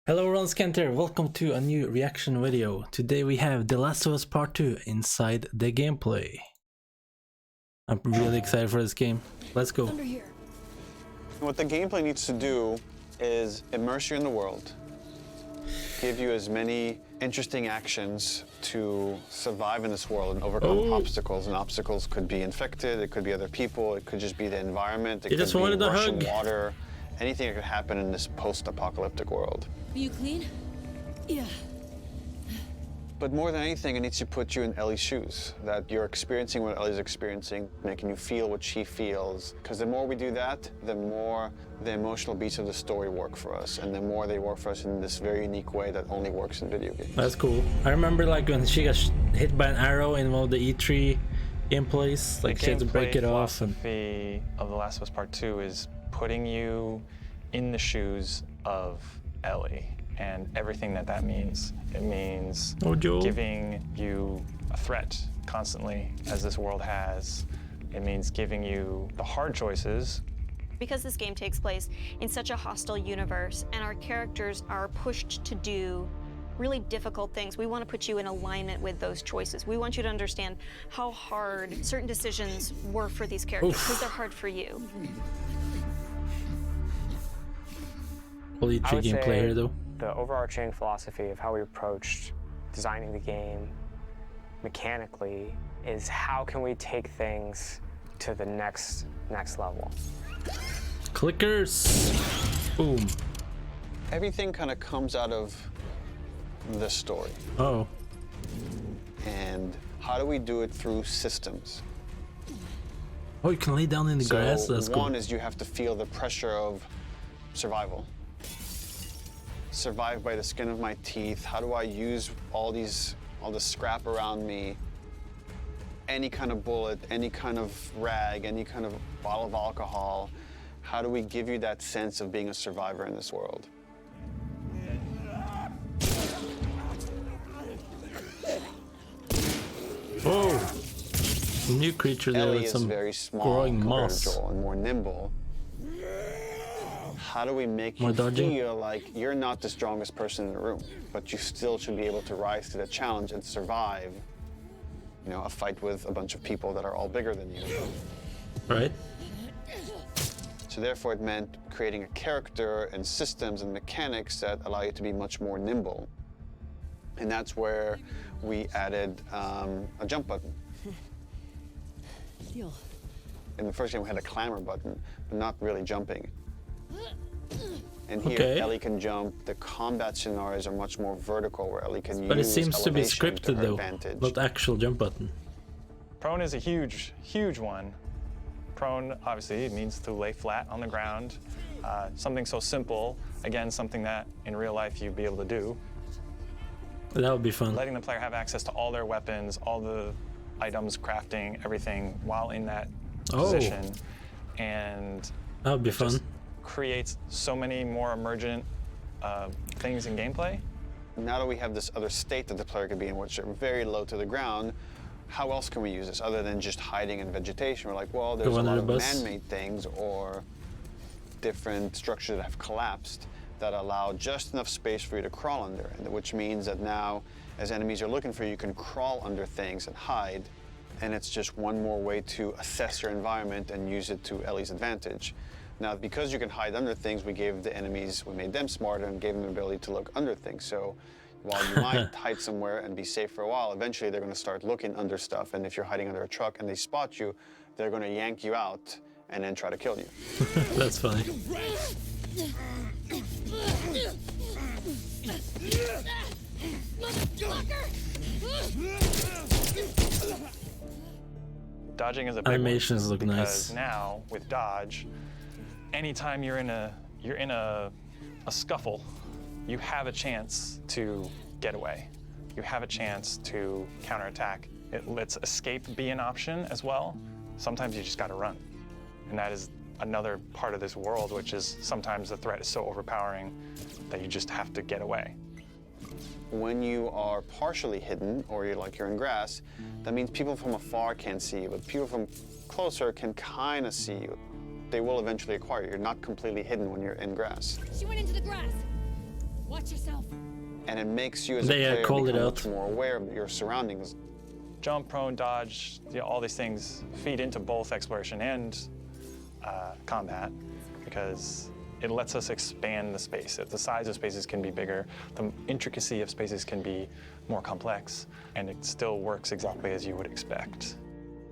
Hello everyone, Skent here. Welcome to a new reaction video. Today we have The Last of Us Part 2 inside the gameplay. I'm really excited for this game. Let's go. What the gameplay needs to do is immerse you in the world, give you as many interesting actions to survive in this world and overcome obstacles. And obstacles could be infected, it could be other people, it could just be the environment, it could be rushing water, anything that could happen in this post-apocalyptic world. Are you clean? Yeah. But more than anything, it needs to put you in Ellie's shoes, that you're experiencing what Ellie's experiencing, making you feel what she feels. Because the more we do that, the more the emotional beats of the story work for us, and the more they work for us in this very unique way that only works in video games. That's cool. I remember like when she got hit by an arrow in one of the E3 gameplays, like she had to break it off. The philosophy of The Last of Us Part 2 is putting you in the shoes of Ellie and everything that means. It means giving you a threat constantly, as this world has. It means giving you the hard choices. Because this game takes place in such a hostile universe and our characters are pushed to do really difficult things, we want to put you in alignment with those choices. We want you to understand how hard certain decisions were for these characters, because they're hard for you. Fully E3 gameplay here though. The overarching philosophy of how we approached designing the game mechanically is how can we take things to the next level. Clickers! Boom. Everything kind of comes out of the story. Oh. And how do we do it through systems? Oh, you can lay down in the grass? That's cool. One is you have to feel the pressure of survival. Survive by the skin of my teeth. How do I use all the scrap around me? Any kind of bullet, any kind of rag, any kind of bottle of alcohol. How do we give you that sense of being a survivor in this world? Oh! New creature there with some very small growing moss. Joel, and more nimble. How do we make you feel like you're not the strongest person in the room, but you still should be able to rise to the challenge and survive, you know, a fight with a bunch of people that are all bigger than you. Right. So therefore it meant creating a character and systems and mechanics that allow you to be much more nimble. And that's where we added a jump button. In the first game we had a clamber button, but not really jumping. And here, Ellie can jump. The combat scenarios are much more vertical, where Ellie can use But it seems to be elevation scripted though, advantage. not actual jump button. Prone is a huge one. Prone, obviously, it means to lay flat on the ground. Something so simple, again, something that in real life you'd be able to do. That would be fun. Letting the player have access to all their weapons, all the items, crafting, everything, while in that position. And that would be fun. Creates so many more emergent things in gameplay. Now that we have this other state that the player could be in, which are very low to the ground, how else can we use this other than just hiding in vegetation? We're like, well, there's a lot of man-made things or different structures that have collapsed that allow just enough space for you to crawl under, which means that now, as enemies are looking for you, you can crawl under things and hide, and it's just one more way to assess your environment and use it to Ellie's advantage. Now, because you can hide under things, we made them smarter and gave them the ability to look under things. So while you might hide somewhere and be safe for a while, eventually they're going to start looking under stuff. And if you're hiding under a truck and they spot you, they're going to yank you out and then try to kill you. That's funny. Dodging is a big Animations one, look because nice. Now with dodge, anytime you're in a scuffle, you have a chance to get away. You have a chance to counterattack. It lets escape be an option as well. Sometimes you just got to run, and that is another part of this world, which is sometimes the threat is so overpowering that you just have to get away. When you are partially hidden, or you're in grass, that means people from afar can't see you, but people from closer can kind of see you. They will eventually acquire you. You're not completely hidden when you're in grass. She went into the grass. Watch Watch yourself. And it makes you as a They player called become it much out. more aware of your surroundings. Jump, prone, dodge, all these things feed into both exploration and combat, because it lets us expand the space. The size of spaces can be bigger, the intricacy of spaces can be more complex, and it still works exactly as you would expect.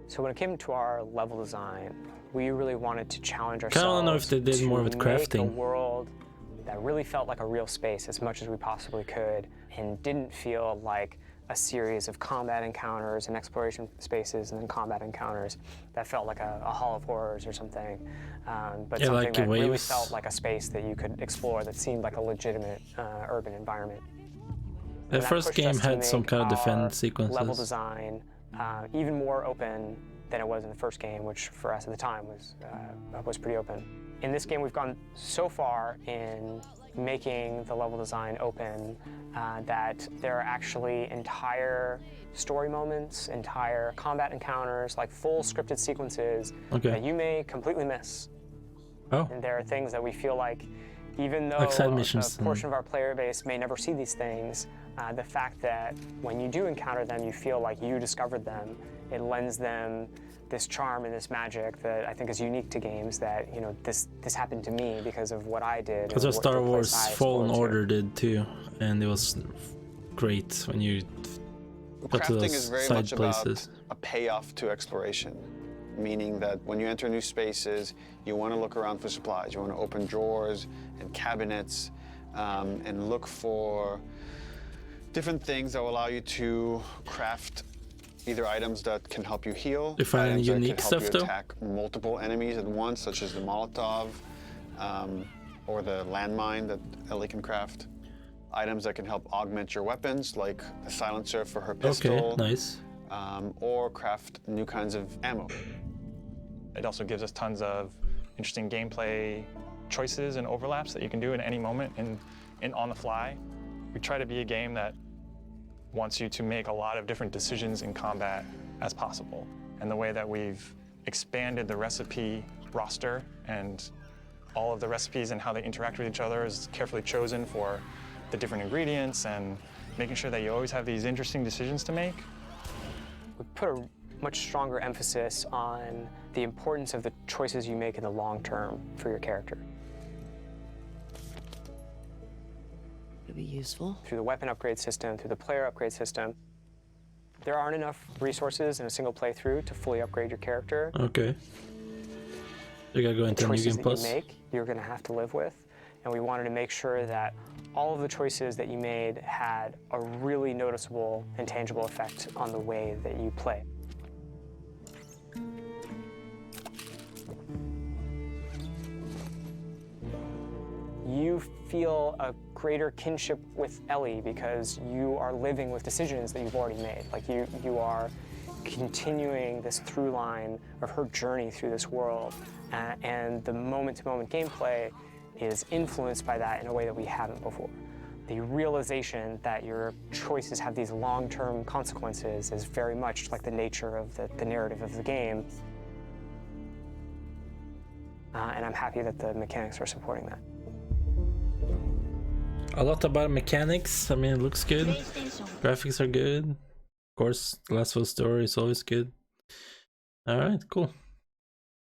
So when it came to our level design, we really wanted to challenge Kinda wanna know if ourselves they did to more with make crafting. a world that really felt like a real space as much as we possibly could, and didn't feel like a series of combat encounters and exploration spaces and then combat encounters that felt like a Hall of Horrors or something, but Yeah, something like that really waves. felt like a space that you could explore that seemed like a legitimate urban environment. The And that first pushed game us to had some make kind of our defense sequences. level design even more open than it was in the first game, which for us at the time was pretty open. In this game, we've gone so far in making the level design open that there are actually entire story moments, entire combat encounters, like full scripted sequences that you may completely miss. Oh, And there are things that we feel like, even though Like side missions a portion of our player base may never see these things, the fact that when you do encounter them, you feel like you discovered them, it lends them this charm and this magic that I think is unique to games, that, you know, this happened to me because of what I did. that's and what the Star place Wars I Fallen explored to. Order did too, and it was great when you got to Crafting those is very side much places. about a payoff to exploration, meaning that when you enter new spaces, you want to look around for supplies. You want to open drawers and cabinets and look for different things that will allow you to craft either items that can help you heal, You find any items that unique can help stuff, you though? attack multiple enemies at once, such as the Molotov or the landmine that Ellie can craft. Items that can help augment your weapons, like the silencer for her pistol, Okay, nice. or craft new kinds of ammo. It also gives us tons of interesting gameplay choices and overlaps that you can do in any moment and on the fly. We try to be a game that wants you to make a lot of different decisions in combat as possible. And the way that we've expanded the recipe roster and all of the recipes and how they interact with each other is carefully chosen for the different ingredients, and making sure that you always have these interesting decisions to make. We put a much stronger emphasis on the importance of the choices you make in the long term for your character. Could be useful. Through the weapon upgrade system, through the player upgrade system, there aren't enough resources in a single playthrough to fully upgrade your character. Okay. You gotta go The into New choices Game that you Plus. make, you're going to have to live with. And we wanted to make sure that all of the choices that you made had a really noticeable and tangible effect on the way that you play. You feel a greater kinship with Ellie because you are living with decisions that you've already made. Like you are continuing this through line of her journey through this world, and the moment-to-moment gameplay is influenced by that in a way that we haven't before. The realization that your choices have these long-term consequences is very much like the nature of the narrative of the game. And I'm happy that the mechanics are supporting that. A lot about mechanics. I mean, it looks good. Graphics are good. Of course, The Last of Us story is always good. Alright, cool.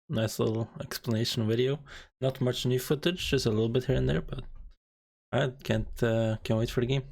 Nice little explanation video. Not much new footage, just a little bit here and there, but I can't wait for the game.